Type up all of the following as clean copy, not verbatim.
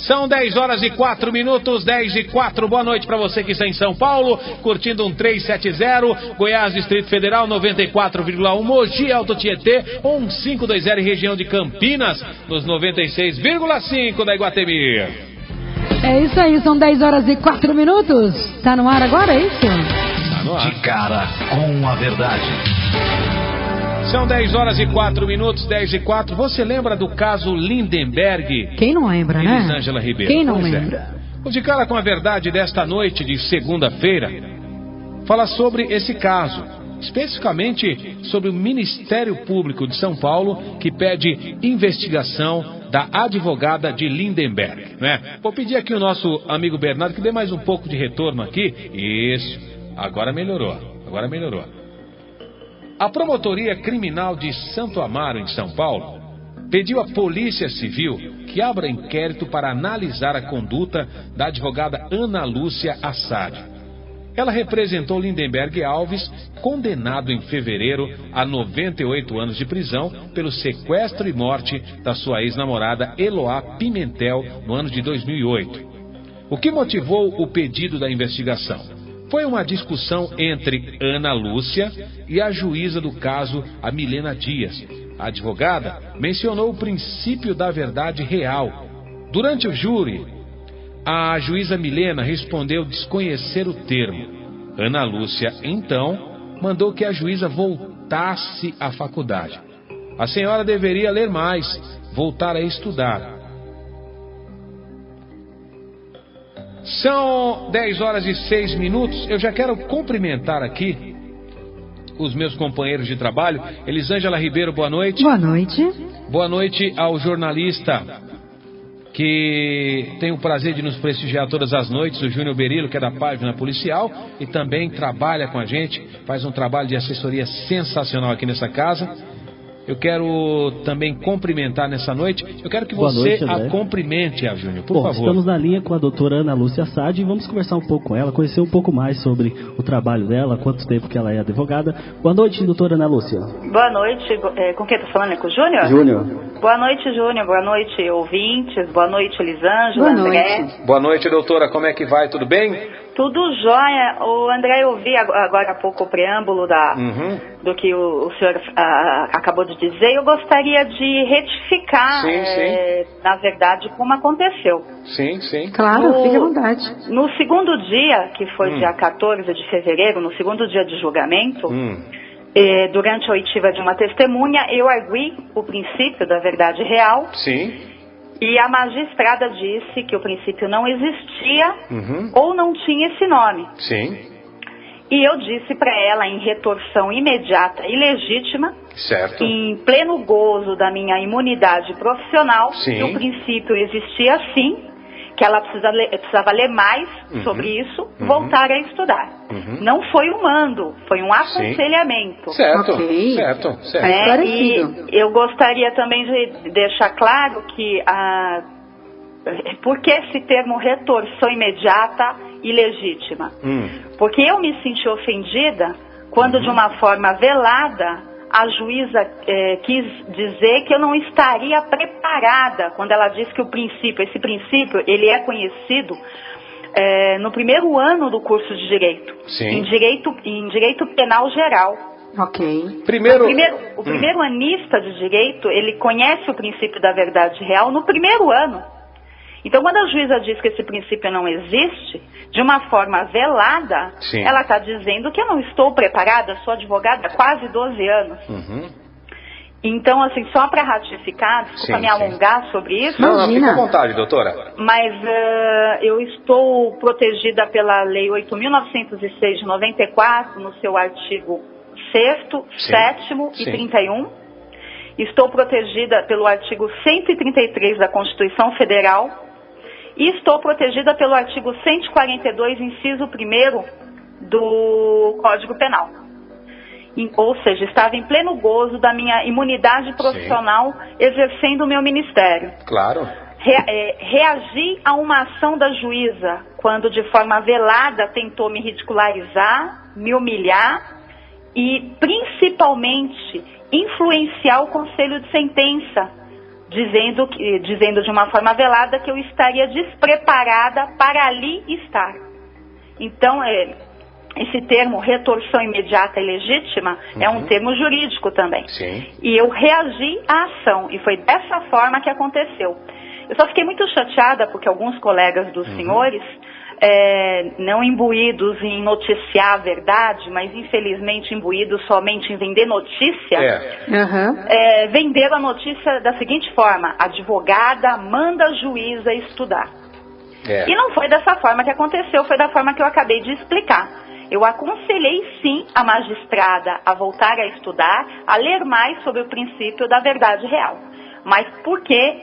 São 10 horas e 4 minutos, 10 e 4. Boa noite para você que está em São Paulo, curtindo um 370, Goiás, Distrito Federal, 94,1, Mogi, Alto Tietê, 1520 em região de Campinas, nos 96,5 da Iguatemi. É isso aí, são 10 horas e 4 minutos. Tá no ar agora, é isso? Tá no ar. De cara com a verdade. São 10 horas e 4 minutos, 10 e 4. Você lembra do caso Lindenberg? Quem não lembra, né? Elisângela Ribeiro. Quem não lembra? O De Cara com a Verdade desta noite de segunda-feira fala sobre esse caso, especificamente sobre o Ministério Público de São Paulo, que pede investigação da advogada de Lindenberg, né? Vou pedir aqui o nosso amigo Bernardo que dê mais um pouco de retorno aqui. Isso, agora melhorou, agora melhorou. A Promotoria Criminal de Santo Amaro, em São Paulo, pediu à Polícia Civil que abra inquérito para analisar a conduta da advogada Ana Lúcia Assad. Ela representou Lindenberg Alves, condenado em fevereiro a 98 anos de prisão pelo sequestro e morte da sua ex-namorada Eloá Pimentel no ano de 2008. O que motivou o pedido da investigação? Foi uma discussão entre Ana Lúcia e a juíza do caso, a Milena Dias. A advogada mencionou o princípio da verdade real. Durante o júri, a juíza Milena respondeu desconhecer o termo. Ana Lúcia, então, mandou que a juíza voltasse à faculdade. A senhora deveria ler mais, voltar a estudar. São 10 horas e 6 minutos. Eu já quero cumprimentar aqui os meus companheiros de trabalho. Elisângela Ribeiro, boa noite. Boa noite. Boa noite ao jornalista que tem o prazer de nos prestigiar todas as noites, o Júnior Berilo, que é da página policial e também trabalha com a gente, faz um trabalho de assessoria sensacional aqui nessa casa. Eu quero também cumprimentar nessa noite. Eu quero que você a cumprimente, Júnior, por favor. Estamos na linha com a doutora Ana Lúcia Assad e vamos conversar um pouco com ela, conhecer um pouco mais sobre o trabalho dela, quanto tempo que ela é advogada. Boa noite, doutora Ana Lúcia. Boa noite. Com quem estou falando? É com o Júnior? Júnior. Boa noite, Júnior. Boa noite, ouvintes. Boa noite, Elisângela, Boa André. noite. Boa noite, doutora. Como é que vai? Tudo bem? Tudo jóia. O André, eu ouvi agora há pouco o preâmbulo do que o senhor acabou de dizer. Eu gostaria de retificar, na verdade, como aconteceu. Sim, sim. Claro, fique à vontade. No segundo dia, que foi dia 14 de fevereiro, no segundo dia de julgamento, durante a oitiva de uma testemunha, eu arguí o princípio da verdade real. Sim. E a magistrada disse que o princípio não existia ou não tinha esse nome. Sim. E eu disse para ela, em retorção imediata e legítima, certo, em pleno gozo da minha imunidade profissional, sim, que o princípio existia sim, que ela precisava ler mais sobre isso, voltar a estudar. Não foi um mando, foi um aconselhamento. Certo, Ok. certo. E eu gostaria também de deixar claro que por que esse termo retorção imediata e legítima? Porque eu me senti ofendida quando, de uma forma velada, a juíza quis dizer que eu não estaria preparada quando ela disse que esse princípio, ele é conhecido no primeiro ano do curso de Direito, em Direito Penal Geral. Ok. O primeiro anista de Direito, ele conhece o princípio da verdade real no primeiro ano. Então, quando a juíza diz que esse princípio não existe, de uma forma velada, ela está dizendo que eu não estou preparada, sou advogada há quase 12 anos. Então, assim, só para ratificar, desculpa me alongar sobre isso. Não, fica à vontade, doutora. Mas eu estou protegida pela Lei 8.906 de 94, no seu artigo 6º, 7º e 31. Estou protegida pelo artigo 133 da Constituição Federal. E estou protegida pelo artigo 142, inciso 1º do Código Penal. Ou seja, estava em pleno gozo da minha imunidade profissional exercendo o meu ministério. Claro. Reagi a uma ação da juíza quando, de forma velada, tentou me ridicularizar, me humilhar e, principalmente, influenciar o conselho de sentença dizendo de uma forma velada que eu estaria despreparada para ali estar. Então, esse termo retorção imediata e legítima é um termo jurídico também. Sim. E eu reagi à ação, e foi dessa forma que aconteceu. Eu só fiquei muito chateada porque alguns colegas dos senhores, não imbuídos em noticiar a verdade, mas infelizmente imbuídos somente em vender notícia, venderam a notícia da seguinte forma: advogada manda a juíza estudar. E não foi dessa forma que aconteceu, foi da forma que eu acabei de explicar. Eu aconselhei sim a magistrada a voltar a estudar, a ler mais sobre o princípio da verdade real. Mas porque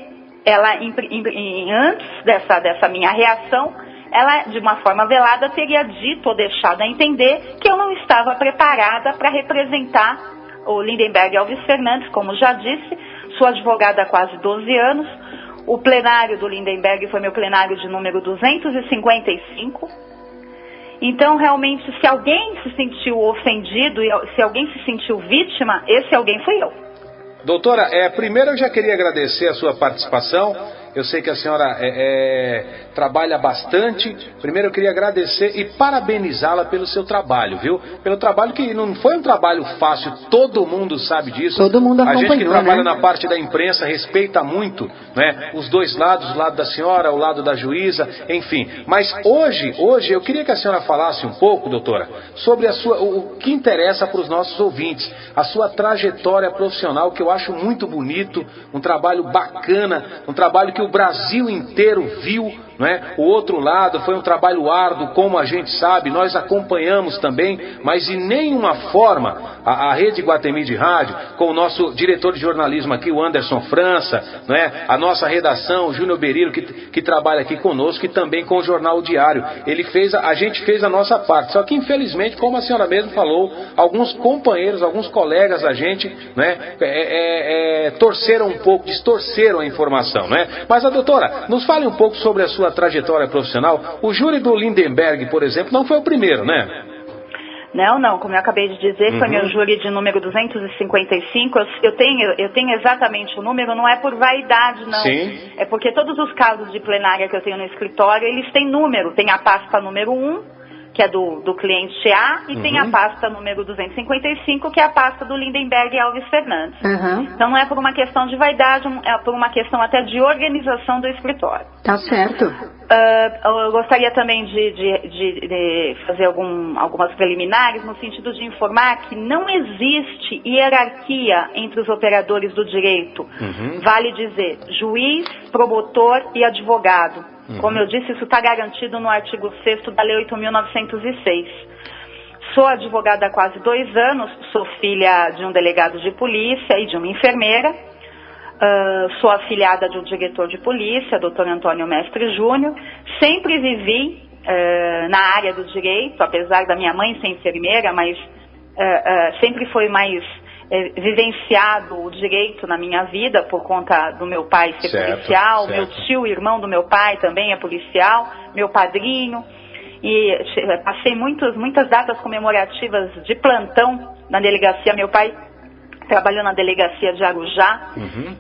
ela, antes dessa minha reação, ela, de uma forma velada, teria dito ou deixado a entender que eu não estava preparada para representar o Lindenberg Alves Fernandes, como já disse, sou advogada há quase 12 anos. O plenário do Lindenberg foi meu plenário de número 255. Então, realmente, se alguém se sentiu ofendido, se alguém se sentiu vítima, esse alguém fui eu. Doutora, primeiro eu já queria agradecer a sua participação. Eu sei que a senhora trabalha bastante. Primeiro eu queria agradecer e parabenizá-la pelo seu trabalho, viu? Pelo trabalho que não foi um trabalho fácil, todo mundo sabe disso. Todo mundo acompanhou, a gente que trabalha, né, na parte da imprensa respeita muito, né, os dois lados, o lado da senhora, o lado da juíza, enfim. Mas hoje eu queria que a senhora falasse um pouco, doutora, sobre o que interessa para os nossos ouvintes, a sua trajetória profissional, que eu acho muito bonito, um trabalho bacana, um trabalho que o Brasil inteiro viu, né? O outro lado foi um trabalho árduo, como a gente sabe, nós acompanhamos também, mas de nenhuma forma a Rede Iguatemi de Rádio, com o nosso diretor de jornalismo aqui, o Anderson França, né? A nossa redação, o Júnior Berilo, que trabalha aqui conosco, e também com o Jornal Diário. A gente fez a nossa parte, só que infelizmente, como a senhora mesmo falou, alguns companheiros, alguns colegas da gente, né, torceram um pouco, distorceram a informação, né? Mas a doutora, nos fale um pouco sobre a sua trajetória profissional. O júri do Lindenberg, por exemplo, não foi o primeiro, né? Não, como eu acabei de dizer, foi meu júri de número 255, eu tenho exatamente o número, não é por vaidade, não. Sim. É porque todos os casos de plenária que eu tenho no escritório, eles têm número, tem a pasta número 1, que é do cliente A, e tem a pasta número 255, que é a pasta do Lindenberg Alves Fernandes. Então não é por uma questão de vaidade, é por uma questão até de organização do escritório. Tá certo. Eu gostaria também de fazer algumas preliminares, no sentido de informar que não existe hierarquia entre os operadores do direito. Vale dizer, juiz, promotor e advogado. Como eu disse, isso está garantido no artigo 6º da Lei 8.906. Sou advogada há quase 2 anos, sou filha de um delegado de polícia e de uma enfermeira. Sou afilhada de um diretor de polícia, Dr. Antônio Mestre Júnior. Sempre vivi na área do direito, apesar da minha mãe ser enfermeira, mas sempre foi mais vivenciado o direito na minha vida por conta do meu pai ser policial, meu tio, irmão do meu pai também é policial, meu padrinho, e passei muitas datas comemorativas de plantão na delegacia. Meu pai trabalhou na delegacia de Arujá,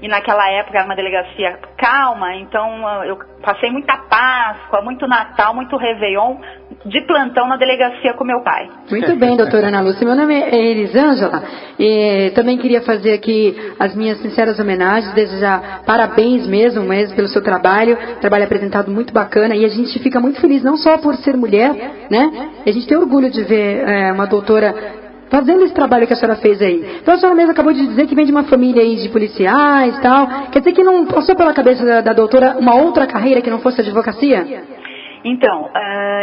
e naquela época era uma delegacia calma, então eu passei muita Páscoa, muito Natal, muito Réveillon de plantão na delegacia com meu pai. Muito bem, doutora Ana Lúcia. Meu nome é Elisângela, e também queria fazer aqui as minhas sinceras homenagens, desejar parabéns mesmo pelo seu trabalho apresentado muito bacana, e a gente fica muito feliz, não só por ser mulher, né? A gente tem orgulho de ver uma doutora fazendo esse trabalho que a senhora fez aí. Então a senhora mesmo acabou de dizer que vem de uma família aí de policiais e tal. Quer dizer que não passou pela cabeça da doutora uma outra carreira que não fosse a advocacia? Então,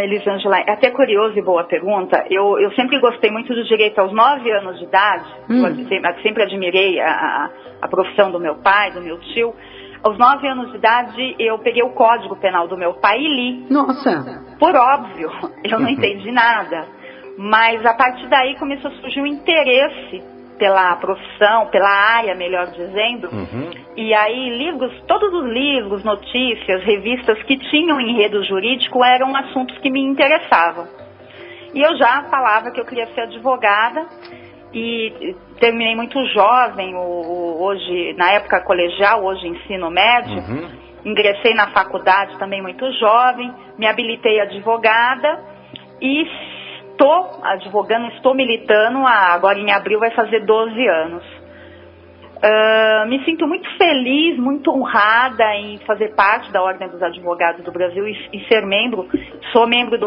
Elisângela, é até curioso e boa pergunta. Eu sempre gostei muito do direito. Aos 9 anos de idade, eu sempre admirei a profissão do meu pai, do meu tio. Aos 9 anos de idade, eu peguei o Código Penal do meu pai e li. Nossa! Por óbvio, eu não entendi nada. Mas a partir daí começou a surgir um interesse pela profissão, pela área, melhor dizendo. E aí todos os livros, notícias, revistas que tinham enredo jurídico eram assuntos que me interessavam. E eu já falava que eu queria ser advogada, e terminei muito jovem, hoje, na época colegial, hoje ensino médio. Ingressei na faculdade também muito jovem, me habilitei advogada e estou advogando, estou militando, agora em abril vai fazer 12 anos. Me sinto muito feliz, muito honrada em fazer parte da Ordem dos Advogados do Brasil e ser membro. Sou membro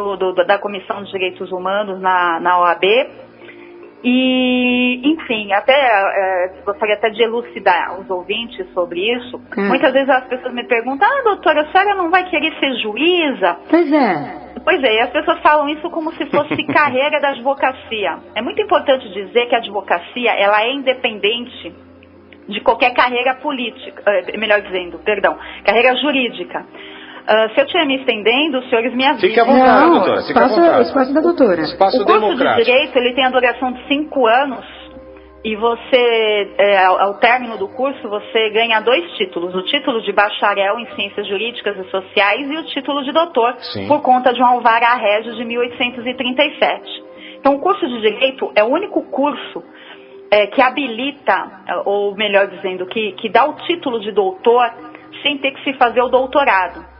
da Comissão de Direitos Humanos na OAB. E, enfim, gostaria até de elucidar os ouvintes sobre isso. Muitas vezes as pessoas me perguntam: doutora, a senhora não vai querer ser juíza? Pois é, e as pessoas falam isso como se fosse carreira da advocacia. É muito importante dizer que a advocacia, ela é independente de qualquer carreira política, carreira jurídica. Se eu estiver me estendendo, os senhores me avisam. Fique à vontade, doutora. Fique à vontade. Espaço da doutora. Espaço o curso democrático. de Direito, ele tem a duração de 5 anos e você, ao término do curso, você ganha 2 títulos. O título de bacharel em Ciências Jurídicas e Sociais e o título de doutor, por conta de um alvará régio de 1837. Então, o curso de Direito é o único curso que habilita, ou melhor dizendo, que dá o título de doutor sem ter que se fazer o doutorado.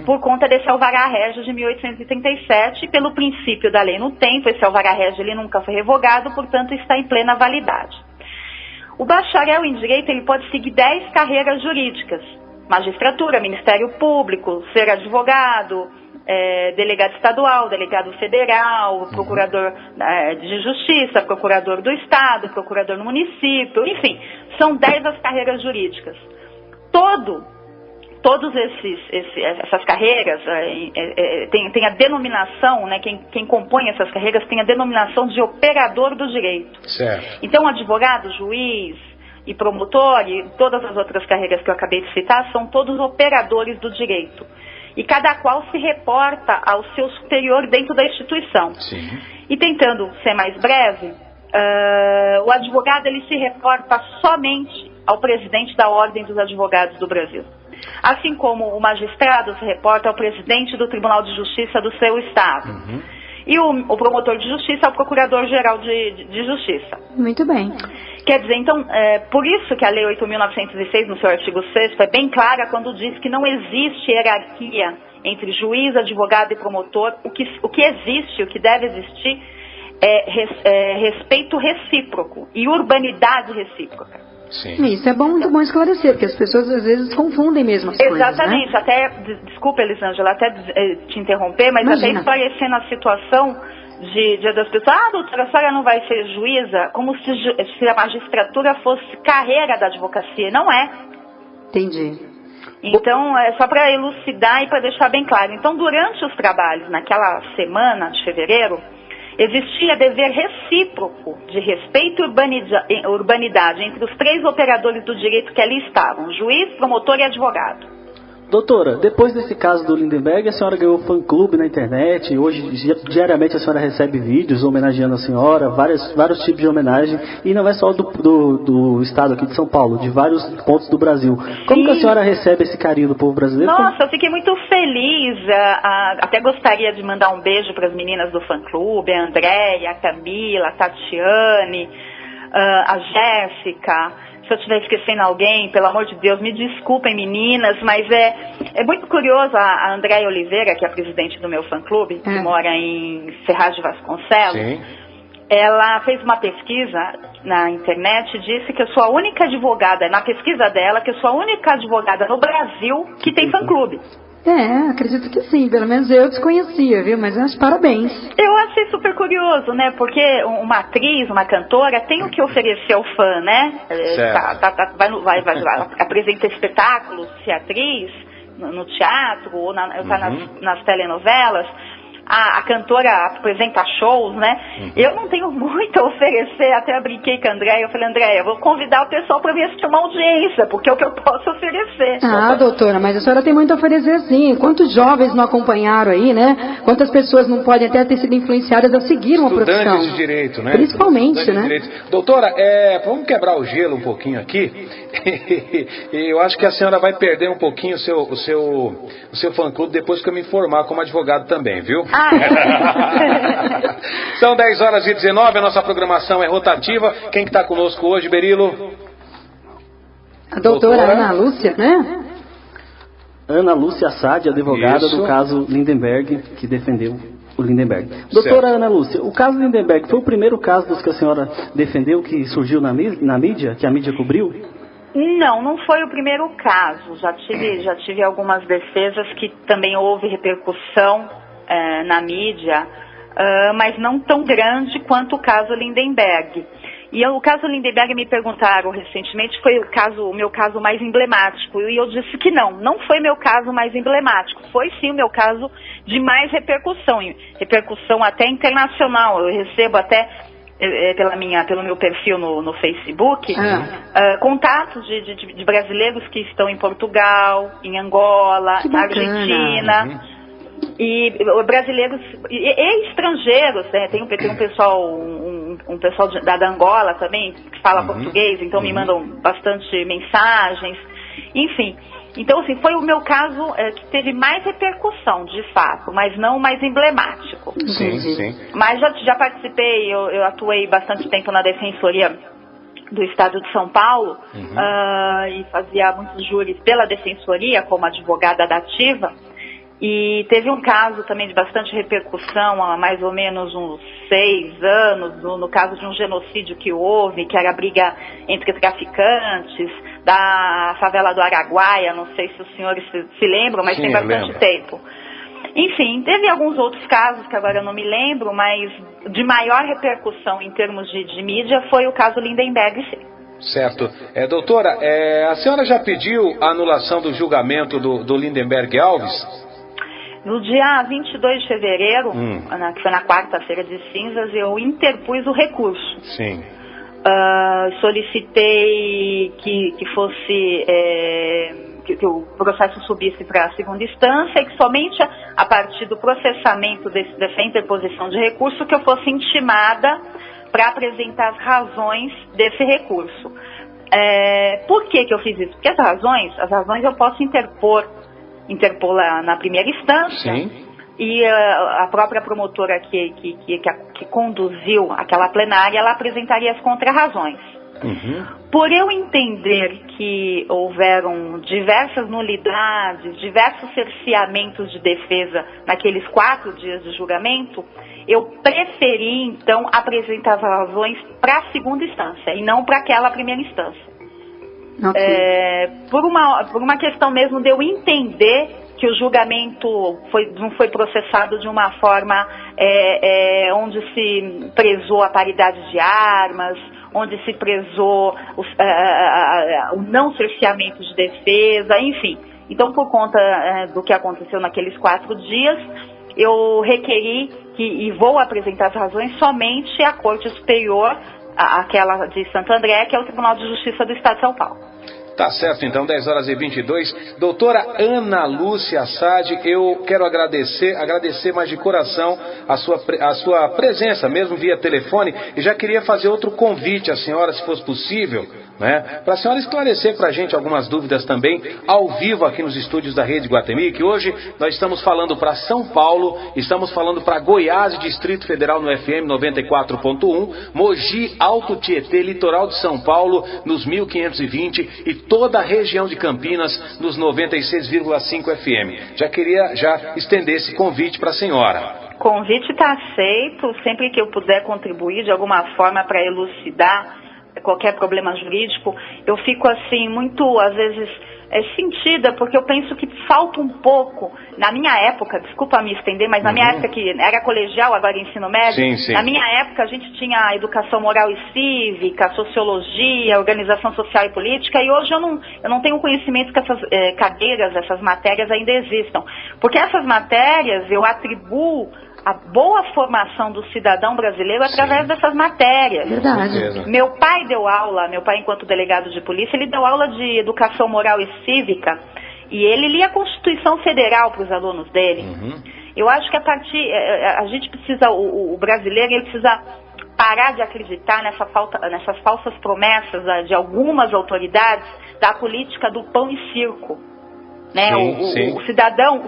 Por conta desse alvará régio de 1837, pelo princípio da lei no tempo, esse alvará régio ele nunca foi revogado, portanto está em plena validade. O bacharel em Direito ele pode seguir 10 carreiras jurídicas: magistratura, Ministério Público, ser advogado, delegado estadual, delegado federal, procurador de justiça, procurador do estado, procurador no município, enfim, são 10 as carreiras jurídicas. Todas essas carreiras tem a denominação, né, quem compõe essas carreiras tem a denominação de operador do direito. Certo. Então, advogado, juiz e promotor e todas as outras carreiras que eu acabei de citar são todos operadores do direito. E cada qual se reporta ao seu superior dentro da instituição. Sim. E tentando ser mais breve, o advogado ele se reporta somente ao presidente da Ordem dos Advogados do Brasil. Assim como o magistrado se reporta ao presidente do Tribunal de Justiça do seu estado. E o promotor de justiça ao procurador-geral de justiça. Muito bem. Quer dizer, então, por isso que a Lei 8.906, no seu artigo 6º, é bem clara quando diz que não existe hierarquia entre juiz, advogado e promotor. O que existe, o que deve existir, é respeito recíproco e urbanidade recíproca. Sim. Isso é muito bom esclarecer, porque as pessoas às vezes confundem mesmo as Exatamente, coisas, né? Desculpa, Elisângela, até te interromper, mas Imagina. até esclarecendo a situação das pessoas: doutora, a senhora não vai ser juíza, como se a magistratura fosse carreira da advocacia. Não é. Entendi. Então, é só para elucidar e para deixar bem claro. Então, durante os trabalhos, naquela semana de fevereiro, existia dever recíproco de respeito e urbanidade entre os 3 operadores do direito que ali estavam: juiz, promotor e advogado. Doutora, depois desse caso do Lindenberg, a senhora ganhou fã-clube na internet. Hoje, diariamente, a senhora recebe vídeos homenageando a senhora, vários tipos de homenagem. E não é só do estado aqui de São Paulo, de vários pontos do Brasil. Como que a senhora recebe esse carinho do povo brasileiro? Nossa, eu fiquei muito feliz. Até gostaria de mandar um beijo para as meninas do fã-clube: a Andréia, a Camila, a Tatiane, a Jéssica. Se eu estiver esquecendo alguém, pelo amor de Deus, me desculpem, meninas, mas é muito curioso. A Andréia Oliveira, que é a presidente do meu fã-clube, que mora em Ferraz de Vasconcelos, Sim. Ela fez uma pesquisa na internet e disse que eu sou a única advogada, na pesquisa dela, que eu sou a única advogada no Brasil que tem fã-clube. Acredito que sim, pelo menos eu desconhecia, viu? Mas acho parabéns. Eu achei super curioso, né? Porque uma atriz, uma cantora tem o que oferecer ao fã, né? Apresenta espetáculos, se é atriz, no teatro, ou nas telenovelas. A cantora apresenta shows, né? Eu não tenho muito a oferecer, até brinquei com a Andréia. Eu falei: Andréia, vou convidar o pessoal para vir assistir uma audiência, porque é o que eu posso oferecer. Doutora, mas a senhora tem muito a oferecer, sim. Quantos jovens não acompanharam aí, né? Quantas pessoas não podem até ter sido influenciadas a seguir uma profissão? Estudantes de direito, né? Principalmente, né? Doutora, vamos quebrar o gelo um pouquinho aqui. Eu acho que a senhora vai perder um pouquinho o seu fã-clube depois que eu me formar como advogado também, viu? São 10h19, a nossa programação é rotativa. Quem que está conosco hoje, Berilo? A doutora Ana Lúcia, né? Ana Lúcia Assad, advogada do caso Lindenberg, que defendeu o Lindenberg. Doutora Ana Lúcia, o caso Lindenberg foi o primeiro caso dos que a senhora defendeu que surgiu na mídia, que a mídia cobriu? Não foi o primeiro caso. Já tive algumas defesas que também houve repercussão na mídia, mas não tão grande quanto o caso Lindenberg. E o caso Lindenberg, me perguntaram recentemente, foi o meu caso mais emblemático. E eu disse que não foi meu caso mais emblemático. Foi sim o meu caso de mais repercussão até internacional. Eu recebo até, pelo meu perfil no Facebook, contatos de brasileiros que estão em Portugal, em Angola, na Argentina. E brasileiros e estrangeiros, né? Tem um pessoal, um pessoal da Angola também, que fala português, então me mandam bastante mensagens, enfim. Então, assim, foi o meu caso que teve mais repercussão, de fato, mas não mais emblemático. Sim. Mas já participei, eu atuei bastante tempo na Defensoria do Estado de São Paulo, e fazia muitos júris pela Defensoria, como advogada da ativa. E teve um caso também de bastante repercussão há mais ou menos uns 6 anos, no caso de um genocídio que houve, que era a briga entre traficantes da favela do Araguaia. Não sei se os senhores se lembram, mas tem bastante tempo. Enfim, teve alguns outros casos que agora eu não me lembro, mas de maior repercussão em termos de mídia foi o caso Lindenberg, sim. Certo. Doutora, a senhora já pediu a anulação do julgamento do Lindenberg Alves? No dia 22 de fevereiro, que foi na quarta-feira de cinzas, eu interpus o recurso. Sim. Solicitei que fosse, que o processo subisse para a segunda instância e que somente a partir do processamento dessa interposição de recurso que eu fosse intimada para apresentar as razões desse recurso. Por que eu fiz isso? Porque as razões eu posso interpor na primeira instância. Sim. E a própria promotora que conduziu aquela plenária, ela apresentaria as contrarrazões. Por eu entender que houveram diversas nulidades, diversos cerceamentos de defesa naqueles 4 dias de julgamento, eu preferi então apresentar as razões para a segunda instância e não para aquela primeira instância. Por uma questão mesmo de eu entender que o julgamento não foi processado de uma forma onde se prezou a paridade de armas, onde se prezou o não cerceamento de defesa, enfim. Então, por conta do que aconteceu naqueles 4 dias, eu requeri e vou apresentar as razões somente à Corte Superior, aquela de Santo André, que é o Tribunal de Justiça do Estado de São Paulo. Tá certo, então, 10h22. Doutora Ana Lúcia Assad, eu quero agradecer mais de coração a sua presença, mesmo via telefone, e já queria fazer outro convite à senhora, se fosse possível, né, para a senhora esclarecer para a gente algumas dúvidas também, ao vivo aqui nos estúdios da Rede Iguatemi, que hoje nós estamos falando para São Paulo, estamos falando para Goiás e Distrito Federal no FM 94.1, Mogi, Alto Tietê, Litoral de São Paulo, nos 1520 e toda a região de Campinas nos 96,5 FM. Já queria estender esse convite para a senhora. O convite está aceito, sempre que eu puder contribuir de alguma forma para elucidar qualquer problema jurídico. Eu fico assim muito, às vezes, sentida, porque eu penso que falta um pouco, na minha época, desculpa me estender, mas na minha época, que era colegial, agora ensino médio, sim. Na minha época a gente tinha educação moral e cívica, sociologia, organização social e política, e hoje eu não tenho conhecimento que essas cadeiras, essas matérias ainda existam, porque essas matérias eu atribuo a boa formação do cidadão brasileiro através dessas matérias. Verdade. Meu pai enquanto delegado de polícia, ele deu aula de educação moral e cívica, e ele lia a Constituição Federal para os alunos dele. Eu acho que a gente precisa, o brasileiro, ele precisa parar de acreditar nessas falsas promessas de algumas autoridades da política do pão e circo. né? O cidadão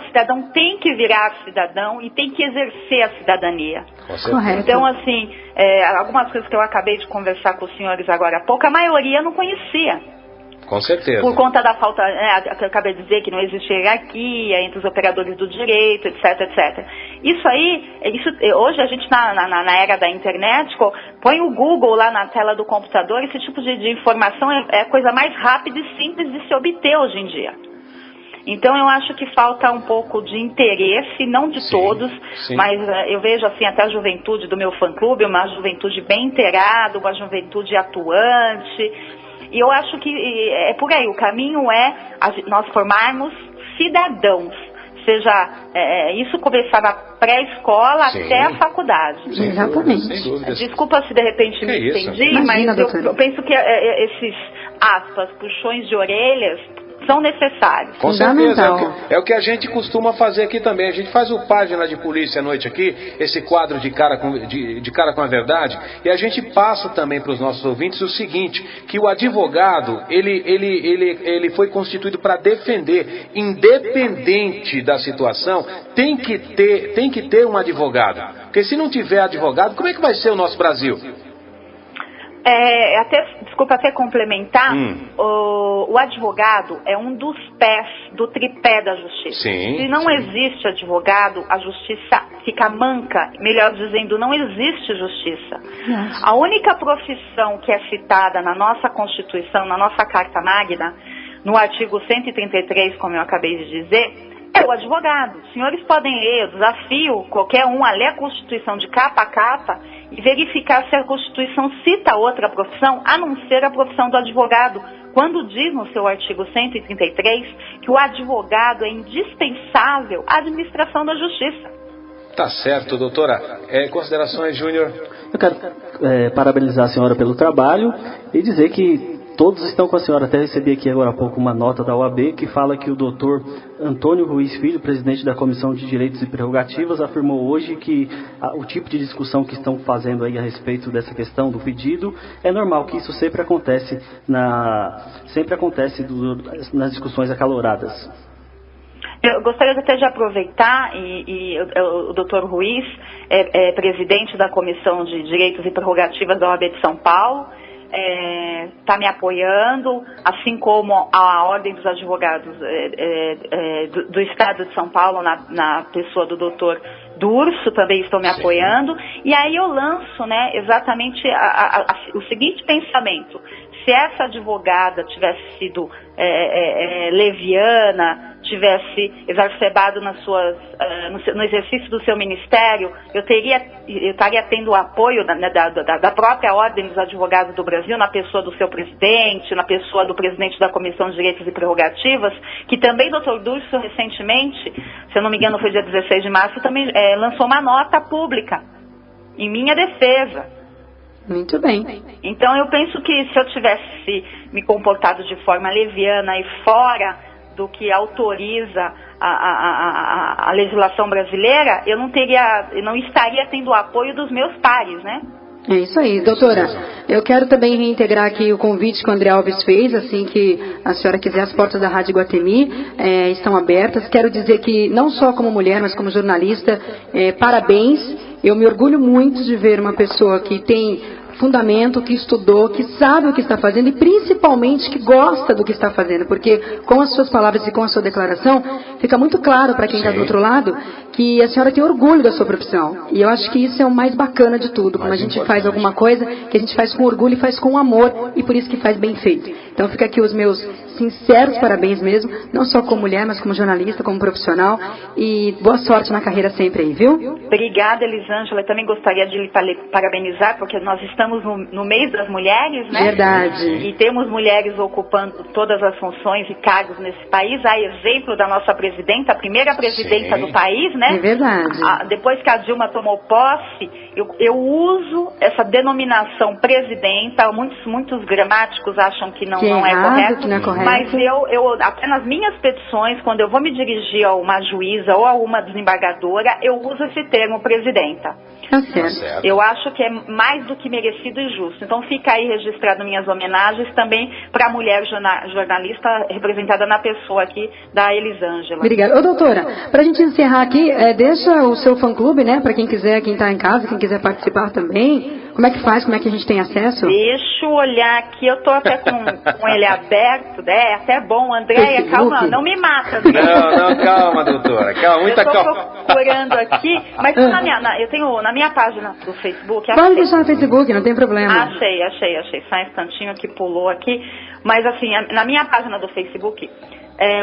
tem que virar cidadão e tem que exercer a cidadania. Correto. Então, assim, algumas coisas que eu acabei de conversar com os senhores agora há pouco, a maioria não conhecia. Com certeza. Por conta da falta, que eu acabei de dizer, que não existe hierarquia entre os operadores do direito, etc, etc. Isso aí, hoje a gente na era da internet, põe o Google lá na tela do computador, esse tipo de informação é a coisa mais rápida e simples de se obter hoje em dia. Então eu acho que falta um pouco de interesse, não de todos, mas eu vejo assim até a juventude do meu fã-clube, uma juventude bem inteirada, uma juventude atuante. E eu acho que é por aí, o caminho é nós formarmos cidadãos, seja isso começar na pré-escola até a faculdade. Exatamente. Desculpa se de repente me entendi, mas eu penso que esses, aspas, puxões de orelhas são necessários. Com certeza, é o que a gente costuma fazer aqui também. A gente faz o Página de Polícia à noite aqui, esse quadro de cara com a verdade, e a gente passa também para os nossos ouvintes o seguinte, que o advogado, ele foi constituído para defender, independente da situação, tem que ter um advogado. Porque se não tiver advogado, como é que vai ser o nosso Brasil? Desculpa até complementar, o advogado é um dos pés do tripé da justiça. Se não existe advogado, a justiça fica manca, melhor dizendo, não existe justiça. A única profissão que é citada na nossa Constituição, na nossa Carta Magna, no artigo 133, como eu acabei de dizer, é o advogado. Os senhores podem ler, eu desafio qualquer um a ler a Constituição de capa a capa e verificar se a Constituição cita outra profissão, a não ser a profissão do advogado, quando diz no seu artigo 133 que o advogado é indispensável à administração da justiça. Tá certo, doutora. Considerações, Júnior? Eu quero parabenizar a senhora pelo trabalho e dizer que todos estão com a senhora. Até recebi aqui agora há pouco uma nota da OAB que fala que o doutor Antônio Ruiz Filho, presidente da Comissão de Direitos e Prerrogativas, afirmou hoje que o tipo de discussão que estão fazendo aí a respeito dessa questão do pedido é normal, que isso sempre acontece nas discussões acaloradas. Eu gostaria até de aproveitar, o doutor Ruiz é presidente da Comissão de Direitos e Prerrogativas da OAB de São Paulo, está me apoiando, assim como a Ordem dos Advogados do Estado de São Paulo, na pessoa do doutor Durso, também estão me apoiando. E aí eu lanço, né, exatamente o seguinte pensamento: se essa advogada tivesse sido leviana, tivesse exacerbado no exercício do seu ministério, eu estaria tendo o apoio da própria Ordem dos Advogados do Brasil, na pessoa do seu presidente, na pessoa do presidente da Comissão de Direitos e Prerrogativas, que também, doutor Durso, recentemente, se eu não me engano foi dia 16 de março, também lançou uma nota pública em minha defesa. Muito bem. Então eu penso que se eu tivesse me comportado de forma leviana e fora do que autoriza a legislação brasileira, eu não estaria tendo o apoio dos meus pares, né? É isso aí, doutora. Eu quero também reintegrar aqui o convite que o André Alves fez, assim que a senhora quiser, as portas da Rádio Iguatemi estão abertas. Quero dizer que, não só como mulher, mas como jornalista, parabéns. Eu me orgulho muito de ver uma pessoa que tem fundamento, que estudou, que sabe o que está fazendo e principalmente que gosta do que está fazendo, porque com as suas palavras e com a sua declaração fica muito claro para quem está do outro lado que a senhora tem orgulho da sua profissão, e eu acho que isso é o mais bacana de tudo, quando a gente faz alguma coisa que a gente faz com orgulho e faz com amor, e por isso que faz bem feito. Então fica aqui os meus sinceros parabéns mesmo, não só como mulher, mas como jornalista, como profissional, e boa sorte na carreira sempre aí, viu? Obrigada, Elisângela. Eu também gostaria de lhe parabenizar, porque nós estamos no mês das mulheres, né? Verdade. E temos mulheres ocupando todas as funções e cargos nesse país, a exemplo da nossa presidenta, a primeira presidenta do país, né? É verdade. Depois que a Dilma tomou posse, eu uso essa denominação presidenta. Muitos gramáticos acham que não é correto, que não é correto. Mas eu até nas minhas petições, quando eu vou me dirigir a uma juíza ou a uma desembargadora, eu uso esse termo presidenta. Tá certo. Eu acho que é mais do que merecido e justo. Então fica aí registrado minhas homenagens também para a mulher jornalista representada na pessoa aqui da Elisângela. Obrigada. Ô, doutora, pra gente encerrar aqui, deixa o seu fã-clube, né, pra quem quiser, quem tá em casa, quem quiser participar também. Como é que faz? Como é que a gente tem acesso? Deixa eu olhar aqui, eu tô até com ele aberto, né? Até bom, Andréia, calma, não me mata. Não, calma, doutora, calma, muita calma. Eu tô procurando aqui, mas eu tenho na minha página do Facebook. Pode deixar no Facebook, não tem problema. Achei, só um instantinho que pulou aqui. Mas assim, na minha página do Facebook,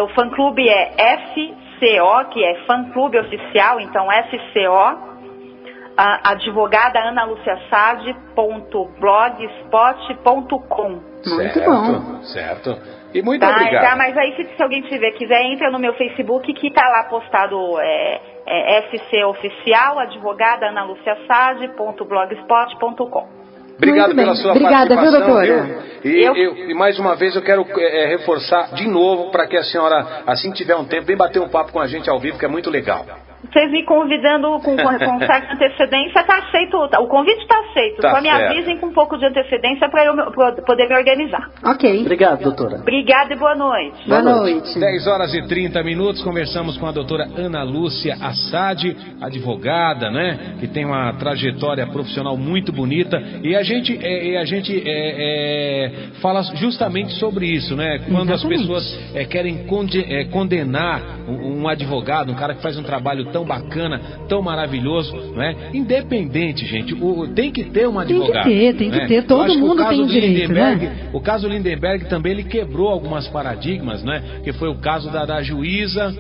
o fã-clube é FCO, que é fã-clube oficial, então FCO, advogada analuciasade.blogspot.com. Muito bom. Certo. E muito obrigado. Tá, mas aí se alguém quiser, entra no meu Facebook que tá lá postado FC Oficial, advogada analuciasade.blogspot.com. Obrigado pela sua participação. Viu, doutora? E mais uma vez eu quero reforçar de novo para que a senhora, assim que tiver um tempo, vem bater um papo com a gente ao vivo, que é muito legal. Vocês me convidando com certa antecedência, tá aceito. O convite está aceito. Tá Só me certo. avisem com um pouco de antecedência para eu poder me organizar. Ok. Obrigado, doutora. Obrigada e boa noite. Boa noite. 10 horas e 30 minutos, conversamos com a doutora Ana Lúcia Assad, advogada, né? Que tem uma trajetória profissional muito bonita. E a gente fala justamente sobre isso, né? Quando as pessoas querem condenar um advogado, um cara que faz um trabalho tão bacana, tão maravilhoso, né? Independente, gente, tem que ter um advogado. Tem que ter, todo mundo tem direito, né? O caso Lindenberg também, ele quebrou algumas paradigmas, né? Que foi o caso da juíza,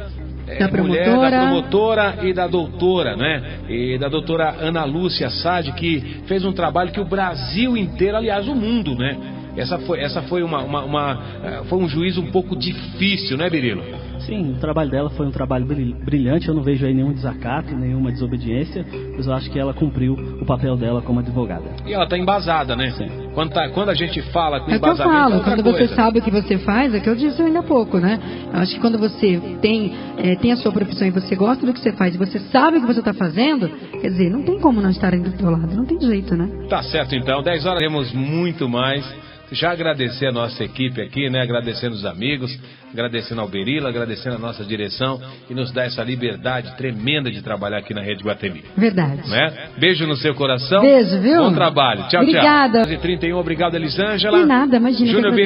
da promotora e da doutora, né? E da doutora Ana Lúcia Assad, que fez um trabalho que o Brasil inteiro, aliás, o mundo, né? Essa foi foi um juízo um pouco difícil, né, Birilo? Sim, o trabalho dela foi um trabalho brilhante, eu não vejo aí nenhum desacato, nenhuma desobediência, mas eu acho que ela cumpriu o papel dela como advogada. E ela está embasada, né? Sim. Quando a gente fala com embasamento, é que eu falo, outra quando coisa. você sabe o que você faz, é que eu disse ainda há pouco, né? Eu acho que quando você tem a sua profissão e você gosta do que você faz e você sabe o que você está fazendo, quer dizer, não tem como não estar do teu lado, não tem jeito, né? Tá certo, então, 10 horas temos muito mais. Já agradecer a nossa equipe aqui, né? Agradecendo os amigos, agradecendo ao Berilo, agradecendo a nossa direção e nos dá essa liberdade tremenda de trabalhar aqui na Rede Guatemi. Verdade. Né? Beijo no seu coração. Beijo, viu? Bom trabalho. Tchau, Obrigada. tchau. 31, obrigado, Elisângela. De nada, imagina. Júnior Berilo.